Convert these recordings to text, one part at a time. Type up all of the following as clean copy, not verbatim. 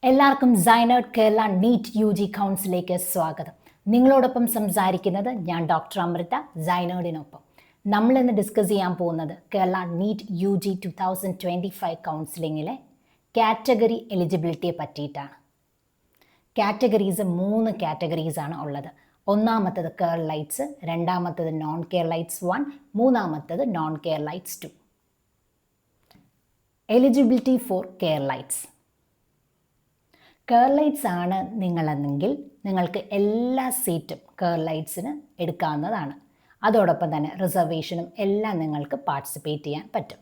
എല്ലാവർക്കും സൈനേർഡ് Kerala NEET UG കൗൺസിലേക്ക് സ്വാഗതം. നിങ്ങളോടൊപ്പം സംസാരിക്കുന്നത് ഞാൻ ഡോക്ടർ അമൃത, സൈനേർഡിനൊപ്പം. നമ്മളിന്ന് ഡിസ്കസ് ചെയ്യാൻ പോകുന്നത് കേരള നീറ്റ് UG 2025 കൗൺസിലിങ്ങിലെ കാറ്റഗറി എലിജിബിലിറ്റിയെ പറ്റിയിട്ടാണ്. കാറ്റഗറീസ് 3 കാറ്റഗറീസാണ് ഉള്ളത്. ഒന്നാമത്തത് കേരളൈറ്റ്സ്, രണ്ടാമത്തത് നോൺ കേരളൈറ്റ്സ് 1, മൂന്നാമത്തത് non Keralites 2. Eligibility four Keralites. Keralites ആണ് നിങ്ങളെന്നെങ്കിൽ നിങ്ങൾക്ക് എല്ലാ സീറ്റും കേരളൈറ്റ്സിന് എടുക്കാവുന്നതാണ്. അതോടൊപ്പം തന്നെ റിസർവേഷനും എല്ലാം നിങ്ങൾക്ക് പാർട്ടിസിപ്പേറ്റ് ചെയ്യാൻ പറ്റും.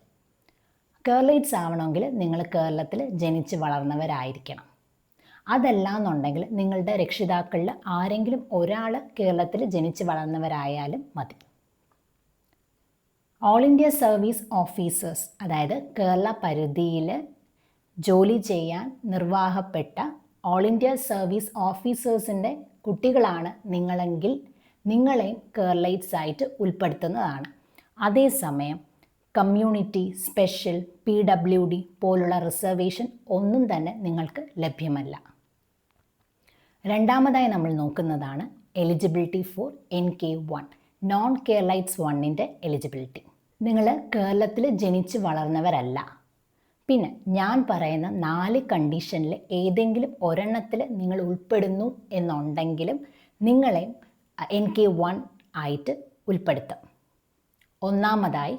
കേരളൈറ്റ്സ് ആവണമെങ്കിൽ നിങ്ങൾ കേരളത്തിൽ ജനിച്ച് വളർന്നവരായിരിക്കണം. അതല്ല എന്നുണ്ടെങ്കിൽ നിങ്ങളുടെ രക്ഷിതാക്കളിൽ ആരെങ്കിലും ഒരാൾ കേരളത്തിൽ ജനിച്ച് വളർന്നവരായാലും മതി. ഓൾ ഇന്ത്യ സർവീസ് ഓഫീസേഴ്സ്, അതായത് കേരള പരിധിയിൽ ജോലി ചെയ്യാൻ നിർവാഹപ്പെട്ട ഓൾ ഇന്ത്യ സർവീസ് ഓഫീസേഴ്സിൻ്റെ കുട്ടികളാണ് നിങ്ങളെങ്കിൽ നിങ്ങളെ കേരളൈറ്റ്സ് ആയിട്ട് ഉൾപ്പെടുത്തുന്നതാണ്. അതേസമയം കമ്മ്യൂണിറ്റി, സ്പെഷ്യൽ, PWD പോലുള്ള റിസർവേഷൻ ഒന്നും തന്നെ നിങ്ങൾക്ക് ലഭ്യമല്ല. രണ്ടാമതായി നമ്മൾ നോക്കുന്നതാണ് eligibility for NK1, non Keralites 1ൻ്റെ എലിജിബിലിറ്റി. നിങ്ങൾ കേരളത്തിൽ ജനിച്ച് വളർന്നവരല്ല. പിന്നെ ഞാൻ പറയുന്ന 4 കണ്ടീഷനിൽ ഏതെങ്കിലും ഒരെണ്ണത്തിൽ നിങ്ങൾ ഉൾപ്പെടുന്നു എന്നുണ്ടെങ്കിലും നിങ്ങളെ NK1 ആയിട്ട് ഉൾപ്പെടുത്തും. ഒന്നാമതായി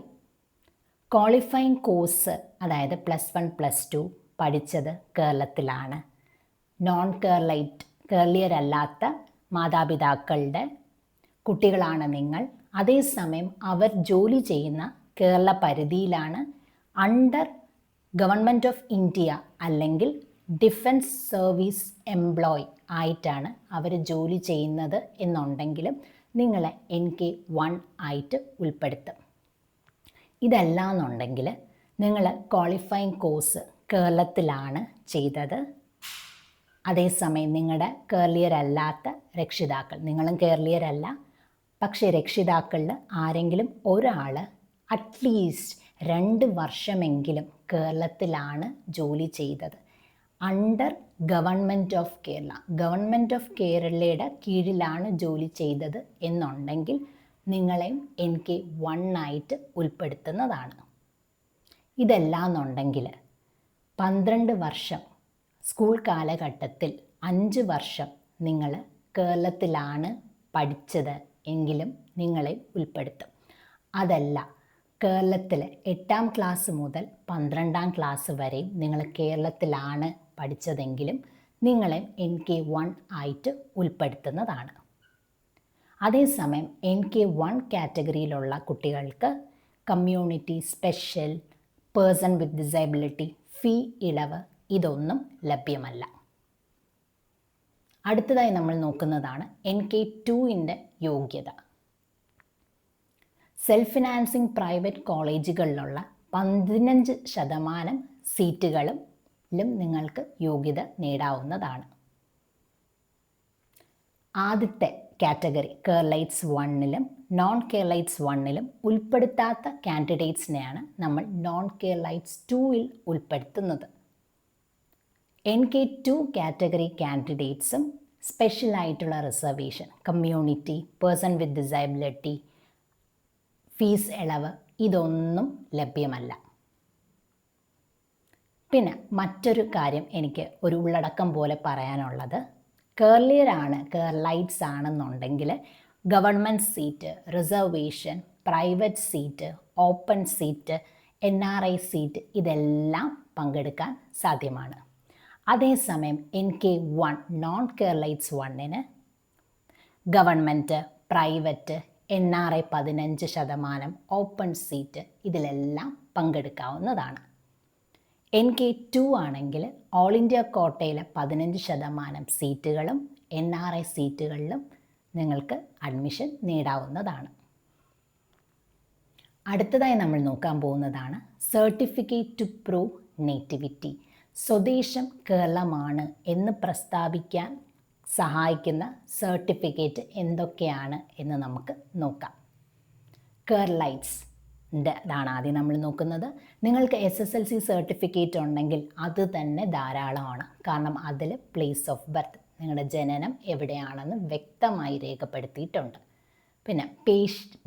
ക്വാളിഫയിങ് കോഴ്സ്, അതായത് +1 +2 പഠിച്ചത് കേരളത്തിലാണ്. നോൺ കേരളീയരല്ലാത്ത മാതാപിതാക്കളുടെ കുട്ടികളാണ് നിങ്ങൾ. അതേസമയം അവർ ജോലി ചെയ്യുന്ന കേരള പരിധിയിലാണ്. അണ്ടർ ഗവൺമെൻറ് ഓഫ് ഇന്ത്യ അല്ലെങ്കിൽ ഡിഫൻസ് സർവീസ് എംപ്ലോയി ആയിട്ടാണ് അവർ ജോലി ചെയ്യുന്നത് എന്നുണ്ടെങ്കിലും നിങ്ങളെ NK1 ആയിട്ട് ഉൾപ്പെടുത്തും. ഇതല്ല എന്നുണ്ടെങ്കിൽ നിങ്ങൾ ക്വാളിഫയിങ് കോഴ്സ് കേരളത്തിലാണ് ചെയ്തത്. അതേസമയം നിങ്ങളുടെ കേരളീയരല്ലാത്ത രക്ഷിതാക്കൾ, നിങ്ങളും കേരളീയരല്ല, പക്ഷേ രക്ഷിതാക്കളിൽ ആരെങ്കിലും ഒരാൾ അറ്റ്ലീസ്റ്റ് 2 വർഷമെങ്കിലും കേരളത്തിലാണ് ജോലി ചെയ്തത്. Under government of Kerala, government of കേരളയുടെ കീഴിലാണ് ജോലി ചെയ്തത് എന്നുണ്ടെങ്കിൽ നിങ്ങളെ NK1 ആയിട്ട് ഉൾപ്പെടുത്തുന്നതാണ്. ഇതല്ല എന്നുണ്ടെങ്കിൽ 12 വർഷം സ്കൂൾ കാലഘട്ടത്തിൽ 5 വർഷം നിങ്ങൾ കേരളത്തിലാണ് പഠിച്ചത് എങ്കിലും നിങ്ങളെ ഉൾപ്പെടുത്തും. അതല്ല, കേരളത്തിൽ 8ാം ക്ലാസ് മുതൽ 12ാം ക്ലാസ് വരെ നിങ്ങൾ കേരളത്തിലാണ് പഠിച്ചതെങ്കിലും നിങ്ങളെ NK1 ആയിട്ട് ഉൾപ്പെടുത്തുന്നതാണ്. അതേസമയം NK1 കാറ്റഗറിയിലുള്ള കുട്ടികൾക്ക് community, special, person with disability, fee ഇളവ് ഇതൊന്നും ലഭ്യമല്ല. അടുത്തതായി നമ്മൾ നോക്കുന്നതാണ് NK2ൻ്റെ യോഗ്യത. സെൽഫ് ഫിനാൻസിങ് പ്രൈവറ്റ് കോളേജുകളിലുള്ള 15% സീറ്റുകളിലും നിങ്ങൾക്ക് യോഗ്യത നേടാവുന്നതാണ്. ആദ്യത്തെ കാറ്റഗറി കേരളൈറ്റ്സ് 1ലും നോൺ കേരളൈറ്റ്സ് 1ലും ഉൾപ്പെടുത്താത്ത കാൻഡിഡേറ്റ്സിനെയാണ് നമ്മൾ നോൺ കേരളൈറ്റ്സ് 2ൽ ഉൾപ്പെടുത്തുന്നത്. NK2 കാറ്റഗറി കാൻഡിഡേറ്റ്സും സ്പെഷ്യലായിട്ടുള്ള reservation, community, person with disability, fees ഇളവ് ഇതൊന്നും ലഭ്യമല്ല. പിന്നെ മറ്റൊരു കാര്യം എനിക്ക് ഒരു ഉള്ളടക്കം പോലെ പറയാനുള്ളത്, കേരളൈറ്റ്സ് ആണെന്നുണ്ടെങ്കിൽ government seat, reservation, private seat, open seat, NRI seat ഇതെല്ലാം പങ്കെടുക്കാൻ സാധ്യമാണ്. അതേസമയം NK1 നോൺ കേരളൈറ്റ്സ് 1ന് government, private, NRI 15%, open seat ഇതിലെല്ലാം പങ്കെടുക്കാവുന്നതാണ്. NK2 ആണെങ്കിൽ ഓൾ ഇന്ത്യ കോട്ടയിലെ 15% സീറ്റുകളും NRI സീറ്റുകളിലും നിങ്ങൾക്ക് അഡ്മിഷൻ നേടാവുന്നതാണ്. അടുത്തതായി നമ്മൾ നോക്കാൻ പോകുന്നതാണ് സർട്ടിഫിക്കറ്റ് ടു പ്രൂവ് നേറ്റിവിറ്റി. സ്വദേശം കേരളമാണ് എന്ന് പ്രസ്താവിക്കാൻ സഹായിക്കുന്ന സർട്ടിഫിക്കറ്റ് എന്തൊക്കെയാണ് എന്ന് നമുക്ക് നോക്കാം. കേരളൈറ്റ്സ് ാണ് ആദ്യം നമ്മൾ നോക്കുന്നത്. നിങ്ങൾക്ക് SSLC സർട്ടിഫിക്കറ്റ് ഉണ്ടെങ്കിൽ അത് തന്നെ ധാരാളമാണ്. കാരണം അതിൽ പ്ലേസ് ഓഫ് ബർത്ത്, നിങ്ങളുടെ ജനനം എവിടെയാണെന്ന് വ്യക്തമായി രേഖപ്പെടുത്തിയിട്ടുണ്ട്. പിന്നെ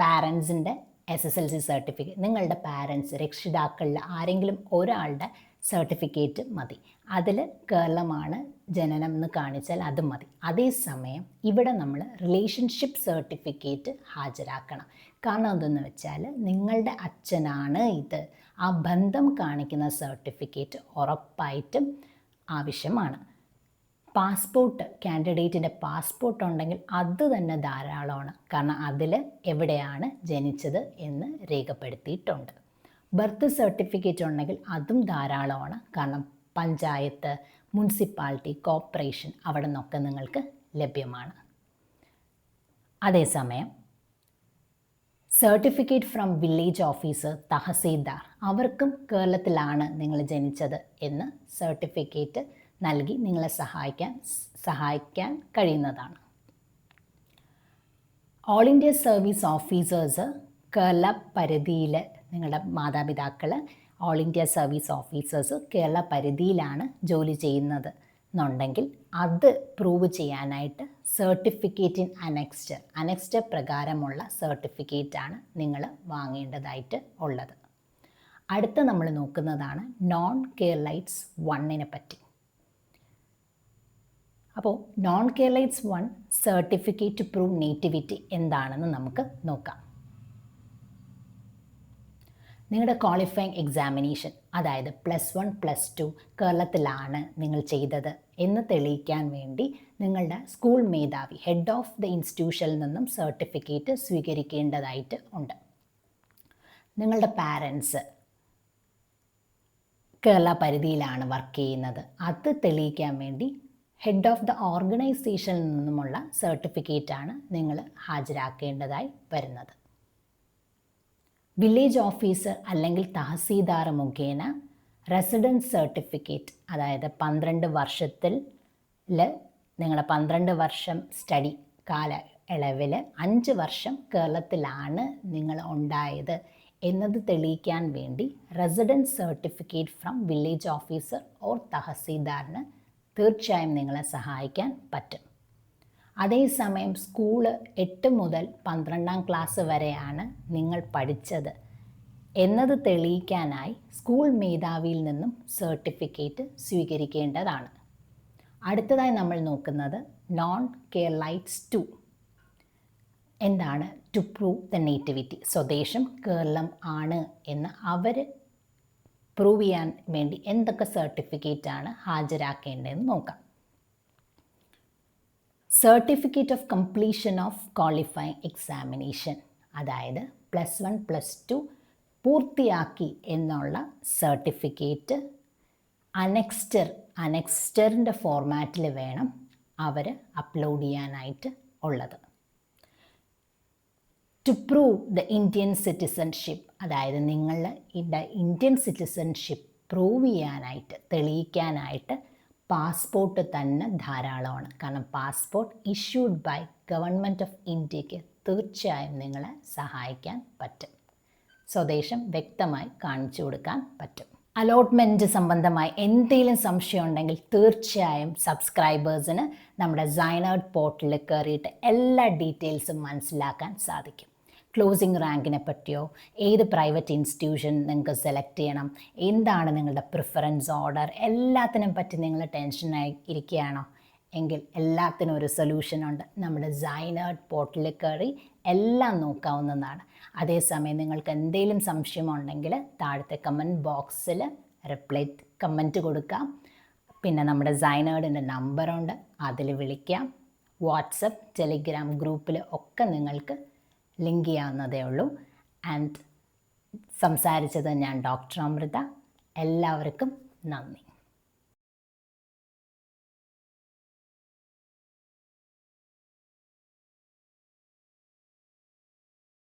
പാരൻസിൻ്റെ SSLC സർട്ടിഫിക്കറ്റ്, നിങ്ങളുടെ പാരൻസ്, രക്ഷിതാക്കളിൽ ആരെങ്കിലും ഒരാളുടെ സർട്ടിഫിക്കറ്റ് മതി. അതിൽ കേരളമാണ് ജനനം എന്ന് കാണിച്ചാൽ അത് മതി. അതേസമയം ഇവിടെ നമ്മൾ റിലേഷൻഷിപ്പ് സർട്ടിഫിക്കറ്റ് ഹാജരാക്കണം. കാരണം എന്തെന്ന് വെച്ചാൽ നിങ്ങളുടെ അച്ഛനാണ് ഇത്, ആ ബന്ധം കാണിക്കുന്ന സർട്ടിഫിക്കറ്റ് ഉറപ്പായിട്ടും ആവശ്യമാണ്. പാസ്പോർട്ട്, കാൻഡിഡേറ്റിൻ്റെ പാസ്പോർട്ട് ഉണ്ടെങ്കിൽ അത് തന്നെ ധാരാളമാണ്. കാരണം അതിൽ എവിടെയാണ് ജനിച്ചത് എന്ന് രേഖപ്പെടുത്തിയിട്ടുണ്ട്. ബർത്ത് സർട്ടിഫിക്കറ്റ് ഉണ്ടെങ്കിൽ അതും ധാരാളമാണ്. കാരണം പഞ്ചായത്ത്, മുനിസിപ്പാലിറ്റി, കോർപ്പറേഷൻ അവിടെ നിന്നൊക്കെ നിങ്ങൾക്ക് ലഭ്യമാണ്. അതേസമയം certificate from village officer, tahsildar, അവർക്കും കേരളത്തിലാണ് നിങ്ങൾ ജനിച്ചത് എന്ന് സർട്ടിഫിക്കറ്റ് നൽകി നിങ്ങളെ സഹായിക്കാൻ കഴിയുന്നതാണ്. All India service officers, Kerala പരിധിയിൽ നിങ്ങളുടെ മാതാപിതാക്കൾ all India service officers Kerala പരിധിയിലാണ് ജോലി ചെയ്യുന്നത് എന്നുണ്ടെങ്കിൽ അത് പ്രൂവ് ചെയ്യാനായിട്ട് സർട്ടിഫിക്കറ്റ് ഇൻ അനെക്സ്റ്റർ പ്രകാരമുള്ള സർട്ടിഫിക്കറ്റാണ് നിങ്ങൾ വാങ്ങേണ്ടതായിട്ട് ഉള്ളത്. അടുത്ത നമ്മൾ നോക്കുന്നതാണ് നോൺ കേരളൈറ്റ്സ് 1 പറ്റി. അപ്പോൾ non Keralites 1 certificate to prove nativity എന്താണെന്ന് നമുക്ക് നോക്കാം. നിങ്ങളുടെ ക്വാളിഫയിങ് എക്സാമിനേഷൻ, അതായത് +1 +2 കേരളത്തിലാണ് നിങ്ങൾ ചെയ്തത് എന്ന് തെളിയിക്കാൻ വേണ്ടി നിങ്ങളുടെ സ്കൂൾ മേധാവി, ഹെഡ് ഓഫ് ദ ഇൻസ്റ്റിറ്റ്യൂഷനിൽ നിന്നും സർട്ടിഫിക്കറ്റ് സ്വീകരിക്കേണ്ടതായിട്ട് ഉണ്ട്. നിങ്ങളുടെ പാരൻസ് കേരള പരിധിയിലാണ് വർക്ക് ചെയ്യുന്നത്, അത് തെളിയിക്കാൻ വേണ്ടി ഹെഡ് ഓഫ് ദ ഓർഗനൈസേഷനിൽ നിന്നുമുള്ള സർട്ടിഫിക്കറ്റാണ് നിങ്ങൾ ഹാജരാക്കേണ്ടതായി വരുന്നത്. വില്ലേജ് ഓഫീസർ അല്ലെങ്കിൽ തഹസീൽദാർ മുഖേന റെസിഡൻസ് സർട്ടിഫിക്കറ്റ്, അതായത് 12 വർഷത്തിൽ നിങ്ങളുടെ 12 വർഷം സ്റ്റഡി കാലയളവിൽ 5 വർഷം കേരളത്തിലാണ് നിങ്ങൾ ഉണ്ടായത് എന്നത് തെളിയിക്കാൻ വേണ്ടി residence certificate from village officer or തഹസീൽദാറിന് തീർച്ചയായും നിങ്ങളെ സഹായിക്കാൻ പറ്റും. അതേസമയം സ്കൂള് 8 മുതൽ 12ാം ക്ലാസ് വരെയാണ് നിങ്ങൾ പഠിച്ചത് എന്നത് തെളിയിക്കാനായി സ്കൂൾ മേധാവിയിൽ നിന്നും സർട്ടിഫിക്കറ്റ് സ്വീകരിക്കേണ്ടതാണ്. അടുത്തതായി നമ്മൾ നോക്കുന്നത് നോൺ കേരളൈറ്റ്സ് 2. എന്താണ്? ടു പ്രൂവ് ദ നേറ്റിവിറ്റി, സ്വദേശം കേരളം ആണ് എന്ന് അവർ പ്രൂവ് ചെയ്യാൻ വേണ്ടി എന്തൊക്കെ സർട്ടിഫിക്കറ്റാണ് ഹാജരാക്കേണ്ടതെന്ന് നോക്കാം. Certificate of completion of qualifying examination, അതായത് +1 +2 പൂർത്തിയാക്കി എന്നുള്ള സർട്ടിഫിക്കറ്റ് അനെക്സ്റ്ററിൻ്റെ ഫോർമാറ്റിൽ വേണം അവർ അപ്ലോഡ് ചെയ്യാനായിട്ട് ഉള്ളത്. To prove the Indian citizenship, അതായത് നിങ്ങളുടെ ഇന്ത്യൻ സിറ്റിസൺഷിപ്പ് പ്രൂവ് ചെയ്യാനായിട്ട്, തെളിയിക്കാനായിട്ട് പാസ്പോർട്ട് തന്നെ ധാരാളമാണ്. കാരണം passport issued by government of ഇന്ത്യക്ക് തീർച്ചയായും നിങ്ങളെ സഹായിക്കാൻ പറ്റും. സ്വദേശം വ്യക്തമായി കാണിച്ചു കൊടുക്കാൻ പറ്റും. അലോട്ട്മെൻറ്റ് സംബന്ധമായി എന്തെങ്കിലും സംശയം ഉണ്ടെങ്കിൽ തീർച്ചയായും സബ്സ്ക്രൈബേഴ്സിന് നമ്മുടെ സൈനേർഡ് പോർട്ടലിൽ കയറിയിട്ട് എല്ലാ ഡീറ്റെയിൽസും മനസ്സിലാക്കാൻ സാധിക്കും. ക്ലോസിംഗ് റാങ്കിനെ പറ്റിയോ, ഏത് പ്രൈവറ്റ് ഇൻസ്റ്റിറ്റ്യൂഷൻ നിങ്ങൾക്ക് സെലക്ട് ചെയ്യണം, എന്താണ് നിങ്ങളുടെ പ്രിഫറൻസ് ഓർഡർ, എല്ലാത്തിനും പറ്റി നിങ്ങൾ ടെൻഷനായി ഇരിക്കുകയാണോ എങ്കിൽ എല്ലാത്തിനും ഒരു സൊല്യൂഷനുണ്ട്. നമ്മുടെ സൈനേർഡ് പോർട്ടലിൽ കയറി എല്ലാം നോക്കാവുന്നതാണ്. അതേസമയം നിങ്ങൾക്ക് എന്തെങ്കിലും സംശയമുണ്ടെങ്കിൽ താഴത്തെ കമൻറ്റ് ബോക്സിൽ കമൻറ്റ് കൊടുക്കാം. പിന്നെ നമ്മുടെ സൈനേർഡിൻ്റെ നമ്പറുണ്ട്, അതിൽ വിളിക്കാം. വാട്സപ്പ്, ടെലിഗ്രാം ഗ്രൂപ്പിൽ ഒക്കെ നിങ്ങൾക്ക് ലിങ്ക് ചെയ്യാവുന്നതേ ഉള്ളൂ. സംസാരിച്ചത് ഞാൻ ഡോക്ടർ അമൃത. എല്ലാവർക്കും നന്ദി.